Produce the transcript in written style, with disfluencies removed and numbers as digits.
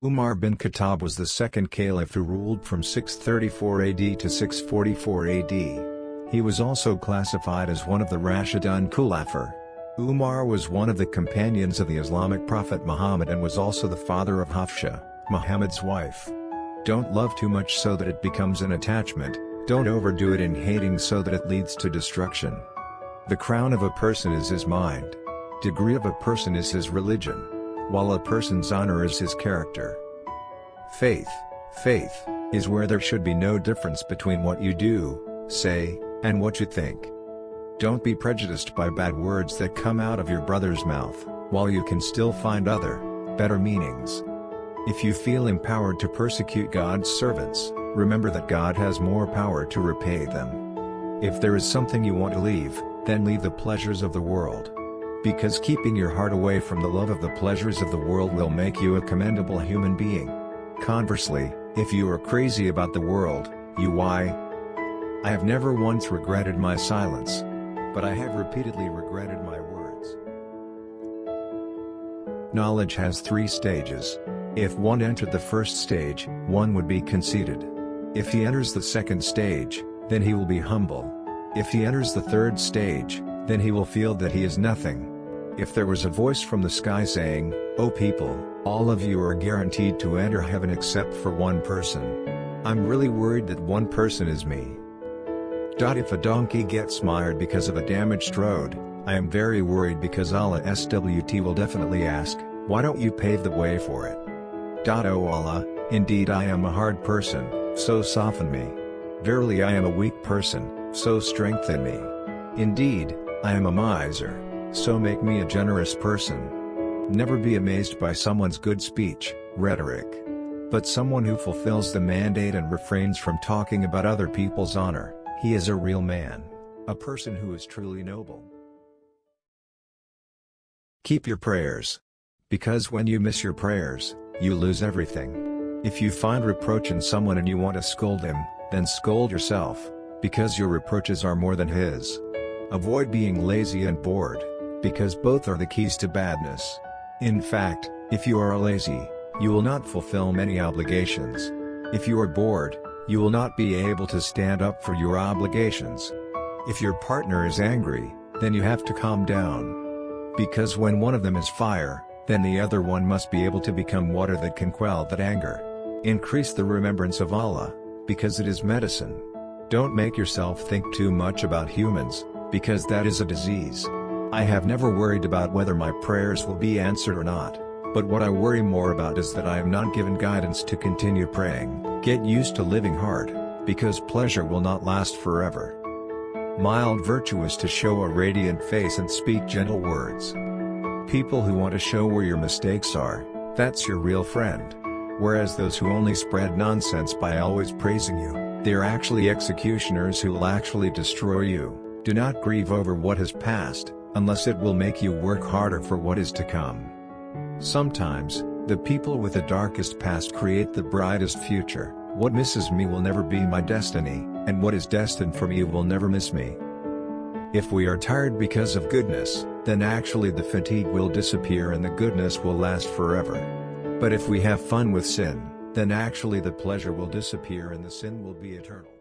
Umar bin Khattab was the second caliph who ruled from 634 AD to 644 AD. He was also classified as one of the Rashidun Khulafar. Umar was one of the companions of the Islamic prophet Muhammad and was also the father of Hafsa, Muhammad's wife. Don't love too much so that it becomes an attachment, don't overdo it in hating so that it leads to destruction. The crown of a person is his mind. Degree of a person is his religion, while a person's honor is his character. Faith is where there should be no difference between what you do, say, and what you think. Don't be prejudiced by bad words that come out of your brother's mouth, while you can still find other, better meanings. If you feel empowered to persecute God's servants, remember that God has more power to repay them. If there is something you want to leave, then leave the pleasures of the world. Because keeping your heart away from the love of the pleasures of the world will make you a commendable human being. Conversely, if you are crazy about the world, I have never once regretted my silence. But I have repeatedly regretted my words. Knowledge has 3 stages. If one entered the first stage, one would be conceited. If he enters the second stage, then he will be humble. If he enters the third stage, then he will feel that he is nothing. If there was a voice from the sky saying, "O people, all of you are guaranteed to enter heaven except for one person. I'm really worried that one person is me." If a donkey gets mired because of a damaged road, I am very worried because Allah SWT will definitely ask, "Why don't you pave the way for it?" O Allah, indeed I am a hard person, so soften me. Verily I am a weak person, so strengthen me. Indeed, I am a miser, so make me a generous person. Never be amazed by someone's good speech, rhetoric. But someone who fulfills the mandate and refrains from talking about other people's honor, he is a real man, a person who is truly noble. Keep your prayers. Because when you miss your prayers, you lose everything. If you find reproach in someone and you want to scold him, then scold yourself, because your reproaches are more than his. Avoid being lazy and bored, because both are the keys to badness. In fact, if you are lazy, you will not fulfill many obligations. If you are bored, you will not be able to stand up for your obligations. If your partner is angry, then you have to calm down. Because when one of them is fire, then the other one must be able to become water that can quell that anger. Increase the remembrance of Allah, because it is medicine. Don't make yourself think too much about humans, because that is a disease. I have never worried about whether my prayers will be answered or not, but what I worry more about is that I am not given guidance to continue praying. Get used to living hard, because pleasure will not last forever. Mild virtue is to show a radiant face and speak gentle words. People who want to show where your mistakes are, that's your real friend. Whereas those who only spread nonsense by always praising you, they are actually executioners who will actually destroy you. Do not grieve over what has passed, unless it will make you work harder for what is to come. Sometimes, the people with the darkest past create the brightest future. What misses me will never be my destiny, and what is destined for me will never miss me. If we are tired because of goodness, then actually the fatigue will disappear and the goodness will last forever. But if we have fun with sin, then actually the pleasure will disappear and the sin will be eternal.